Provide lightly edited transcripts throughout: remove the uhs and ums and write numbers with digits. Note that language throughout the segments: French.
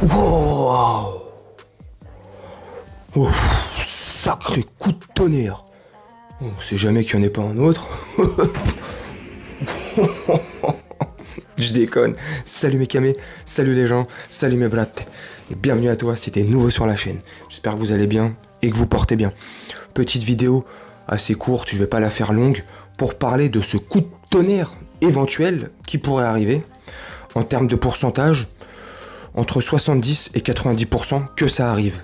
Wow! Ouf, sacré coup de tonnerre! On sait jamais qu'il n'y en ait pas un autre. Je déconne. Salut mes camés, salut les gens, salut mes brattes. Et bienvenue à toi si t'es nouveau sur la chaîne. J'espère que vous allez bien et que vous portez bien. Petite vidéo assez courte, je vais pas la faire longue, pour parler de ce coup de tonnerre éventuel qui pourrait arriver. En termes de pourcentage, entre 70 et 90% que ça arrive.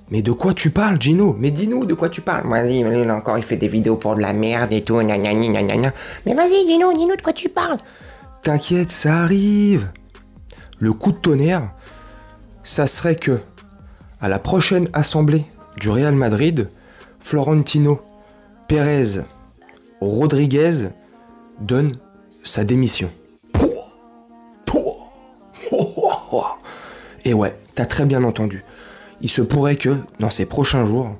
Mais de quoi tu parles, Gino? Mais dis-nous de quoi tu parles. Vas-y, là encore, il fait des vidéos pour de la merde et tout, gna gna gna. Mais vas-y, dis-nous de quoi tu parles. T'inquiète, ça arrive. Le coup de tonnerre, ça serait que, à la prochaine assemblée du Real Madrid, Florentino Pérez Rodriguez donne sa démission. Et ouais, t'as très bien entendu. Il se pourrait que, dans ces prochains jours,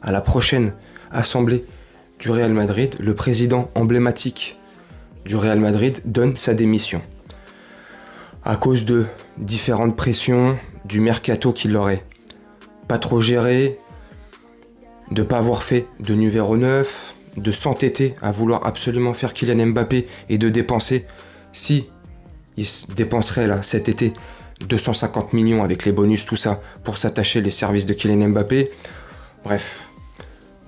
à la prochaine assemblée du Real Madrid, le président emblématique du Real Madrid donne sa démission. À cause de différentes pressions, du mercato qui l'aurait pas trop géré, de pas avoir fait de numéro 9, de s'entêter à vouloir absolument faire Kylian Mbappé et de dépenser, si il dépenserait là cet été 250 millions avec les bonus, tout ça, pour s'attacher les services de Kylian Mbappé. Bref,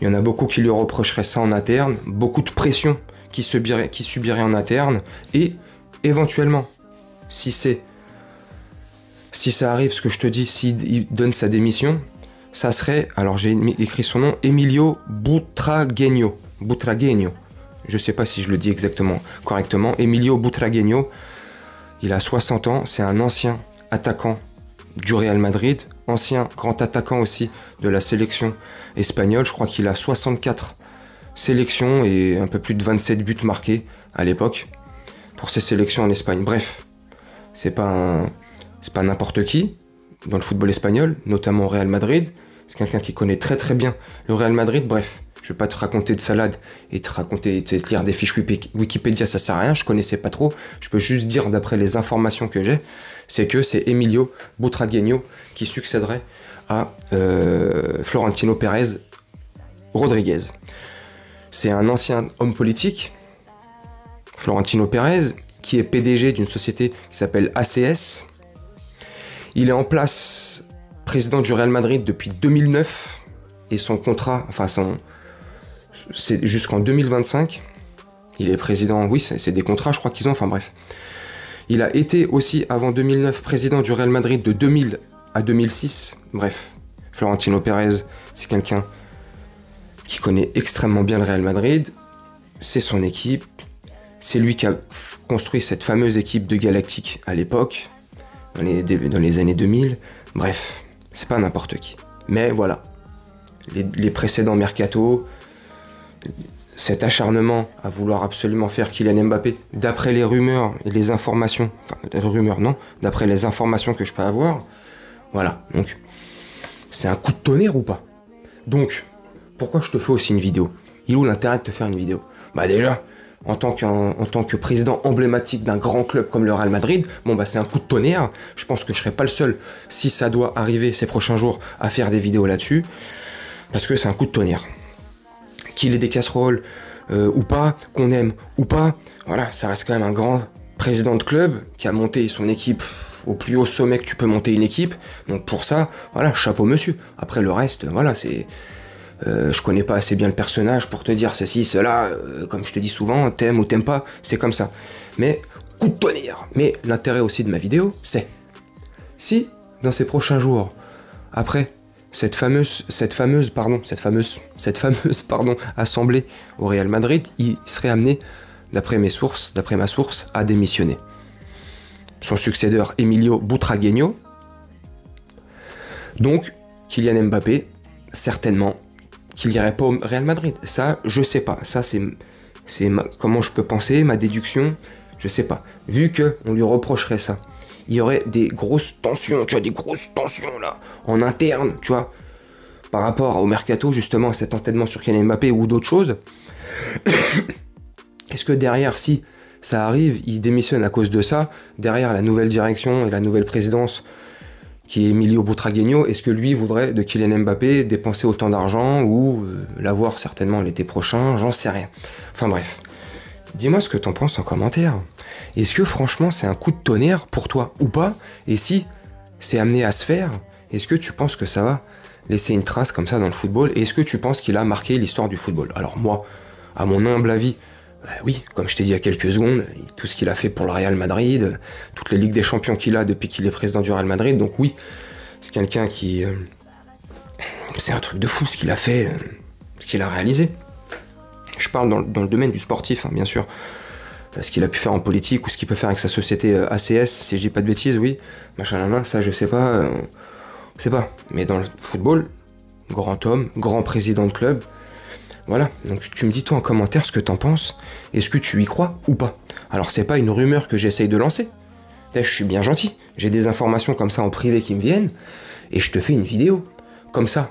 il y en a beaucoup qui lui reprocheraient ça en interne, beaucoup de pression qui subirait en interne, et éventuellement, si ça arrive, ce que je te dis, s'il donne sa démission, ça serait, alors j'ai écrit son nom, Emilio Butragueño. Je sais pas si je le dis correctement. Emilio Butragueño, il a 60 ans, c'est un ancien attaquant du Real Madrid, ancien grand attaquant aussi de la sélection espagnole. Je crois qu'il a 64 sélections et un peu plus de 27 buts marqués à l'époque pour ses sélections en Espagne. Bref, c'est pas n'importe qui dans le football espagnol, notamment au Real Madrid. C'est quelqu'un qui connaît très très bien le Real Madrid. Bref, je vais pas te raconter de salade et te lire des fiches Wikipédia, ça sert à rien, je connaissais pas trop. Je peux juste dire, d'après les informations que j'ai, c'est que c'est Emilio Butragueño qui succéderait à Florentino Pérez Rodriguez. C'est un ancien homme politique, Florentino Pérez, qui est PDG d'une société qui s'appelle ACS. Il est en place président du Real Madrid depuis 2009 et son contrat, c'est jusqu'en 2025. Il est président, oui, c'est des contrats, je crois qu'ils ont, enfin bref. Il a été aussi, avant 2009, président du Real Madrid de 2000 à 2006. Bref, Florentino Pérez, c'est quelqu'un qui connaît extrêmement bien le Real Madrid. C'est son équipe. C'est lui qui a construit cette fameuse équipe de Galactique à l'époque, dans les années 2000. Bref, c'est pas n'importe qui. Mais voilà, les précédents mercato, cet acharnement à vouloir absolument faire Kylian Mbappé, d'après les rumeurs et les informations, d'après les informations que je peux avoir, voilà, donc, c'est un coup de tonnerre ou pas? Donc, pourquoi je te fais aussi une vidéo? Il est où l'intérêt de te faire une vidéo? Bah déjà, en tant que président emblématique d'un grand club comme le Real Madrid, bon bah c'est un coup de tonnerre. Je pense que je serai pas le seul, si ça doit arriver ces prochains jours, à faire des vidéos là-dessus, parce que c'est un coup de tonnerre. Qu'il ait des casseroles ou pas, qu'on aime ou pas, voilà, ça reste quand même un grand président de club qui a monté son équipe au plus haut sommet que tu peux monter une équipe. Donc pour ça, voilà, chapeau monsieur. Après le reste, voilà, c'est... je connais pas assez bien le personnage pour te dire ceci, cela, comme je te dis souvent, t'aimes ou t'aimes pas, c'est comme ça. Mais, coup de tonnerre. Mais l'intérêt aussi de ma vidéo, c'est, si, dans ces prochains jours, après cette fameuse assemblée au Real Madrid, il serait amené, d'après ma source, à démissionner. Son successeur, Emilio Butragueño. Donc, Kylian Mbappé, certainement, qu'il n'irait pas au Real Madrid. Ça, je sais pas. Ça, c'est comment je peux penser, ma déduction, je sais pas. Vu que on lui reprocherait ça, il y aurait des grosses tensions, tu vois, des grosses tensions là, en interne, tu vois, par rapport au mercato, justement, à cet entêtement sur Kylian Mbappé ou d'autres choses. Est-ce que derrière, si ça arrive, il démissionne à cause de ça, derrière la nouvelle direction et la nouvelle présidence qui est Emilio Butragueño, est-ce que lui voudrait de Kylian Mbappé dépenser autant d'argent ou l'avoir certainement l'été prochain, j'en sais rien. Enfin bref, dis-moi ce que t'en penses en commentaire. Est-ce que franchement c'est un coup de tonnerre pour toi ou pas? Et si c'est amené à se faire, est-ce que tu penses que ça va laisser une trace comme ça dans le football? Et est-ce que tu penses qu'il a marqué l'histoire du football? Alors moi, à mon humble avis, bah oui, comme je t'ai dit il y a quelques secondes, tout ce qu'il a fait pour le Real Madrid, toutes les Ligues des Champions qu'il a depuis qu'il est président du Real Madrid, donc oui, c'est quelqu'un qui... c'est un truc de fou ce qu'il a fait, ce qu'il a réalisé. Je parle dans le domaine du sportif, hein, bien sûr. Ce qu'il a pu faire en politique ou ce qu'il peut faire avec sa société ACS, si je dis pas de bêtises, oui. Machin là, ça je sais pas. Je sais pas. Mais dans le football, grand homme, grand président de club. Voilà. Donc tu me dis toi en commentaire ce que t'en penses. Est-ce que tu y crois ou pas? Alors c'est pas une rumeur que j'essaye de lancer. Je suis bien gentil. J'ai des informations comme ça en privé qui me viennent. Et je te fais une vidéo. Comme ça.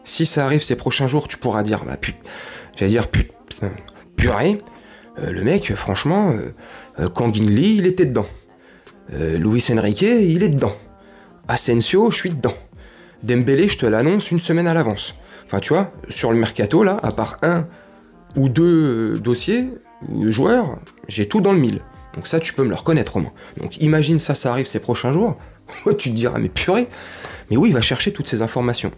Si ça arrive ces prochains jours, tu pourras dire, bah j'allais dire purée. Le mec, franchement, Kanginli, il était dedans. Luis Enrique, il est dedans. Asensio, je suis dedans. Dembélé, je te l'annonce une semaine à l'avance. Enfin, tu vois, sur le mercato, là, à part un ou deux dossiers, ou joueurs, j'ai tout dans le mille. Donc ça, tu peux me le reconnaître au moins. Donc imagine ça arrive ces prochains jours. Tu te diras, mais purée. Mais oui, il va chercher toutes ces informations.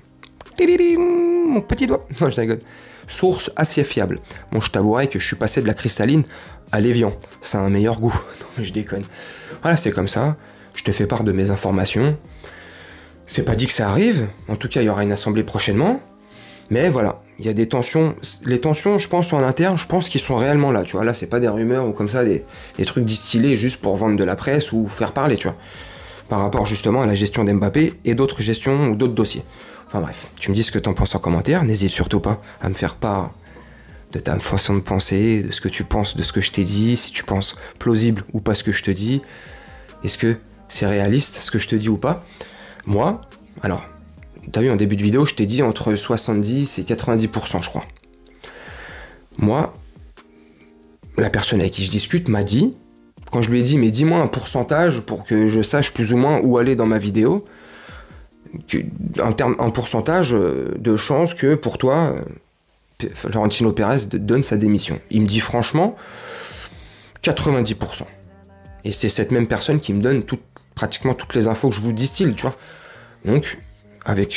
Mon petit doigt. Non, je rigole. Source assez fiable. Bon, je t'avouerai que je suis passé de la cristalline à l'évian. Ça a un meilleur goût. Non, mais je déconne. Voilà, c'est comme ça. Je te fais part de mes informations. C'est pas dit que ça arrive. En tout cas, il y aura une assemblée prochainement. Mais voilà, il y a des tensions. Les tensions, je pense, en interne, je pense qu'ils sont réellement là. Tu vois, là, c'est pas des rumeurs ou comme ça, des trucs distillés juste pour vendre de la presse ou faire parler, tu vois. Par rapport justement à la gestion d'Mbappé et d'autres gestions ou d'autres dossiers. Enfin bref, tu me dis ce que t'en penses en commentaire, n'hésite surtout pas à me faire part de ta façon de penser, de ce que tu penses de ce que je t'ai dit, si tu penses plausible ou pas ce que je te dis, est-ce que c'est réaliste ce que je te dis ou pas. Moi, alors, t'as vu en début de vidéo, je t'ai dit entre 70 et 90% je crois. Moi, la personne avec qui je discute m'a dit, quand je lui ai dit mais dis-moi un pourcentage pour que je sache plus ou moins où aller dans ma vidéo, un pourcentage de chance que pour toi Florentino Pérez donne sa démission. Il me dit franchement 90%. Et c'est cette même personne qui me donne pratiquement toutes les infos que je vous distille, tu vois. Donc,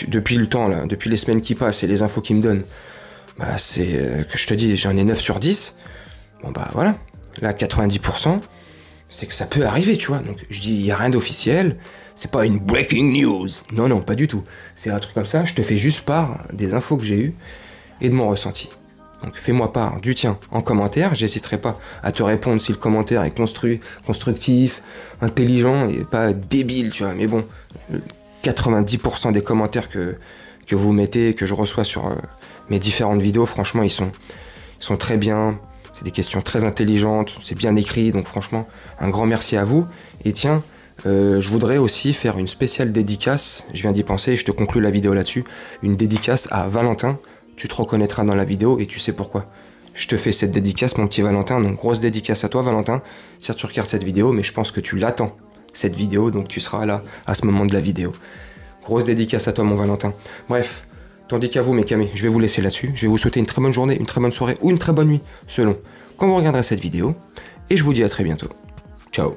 depuis le temps, là, depuis les semaines qui passent et les infos qu'il me donne, bah c'est que je te dis, j'en ai 9 sur 10. Bon bah voilà, là 90%, c'est que ça peut arriver, tu vois. Donc je dis, il n'y a rien d'officiel. C'est pas une breaking news. Non, non, pas du tout. C'est un truc comme ça, je te fais juste part des infos que j'ai eues et de mon ressenti. Donc fais-moi part du tien en commentaire. J'hésiterai pas à te répondre si le commentaire est constructif, intelligent et pas débile, tu vois. Mais bon, 90% des commentaires que vous mettez, que je reçois sur mes différentes vidéos, franchement, ils sont très bien. C'est des questions très intelligentes, c'est bien écrit. Donc franchement, un grand merci à vous. Et tiens, je voudrais aussi faire une spéciale dédicace, je viens d'y penser et je te conclue la vidéo là-dessus, une dédicace à Valentin, tu te reconnaîtras dans la vidéo et tu sais pourquoi. Je te fais cette dédicace mon petit Valentin, donc grosse dédicace à toi Valentin, si tu regardes cette vidéo, mais je pense que tu l'attends, cette vidéo, donc tu seras là à ce moment de la vidéo. Grosse dédicace à toi mon Valentin. Bref, tandis qu'à vous mes camés, je vais vous laisser là-dessus, je vais vous souhaiter une très bonne journée, une très bonne soirée ou une très bonne nuit, selon quand vous regarderez cette vidéo, et je vous dis à très bientôt. Ciao.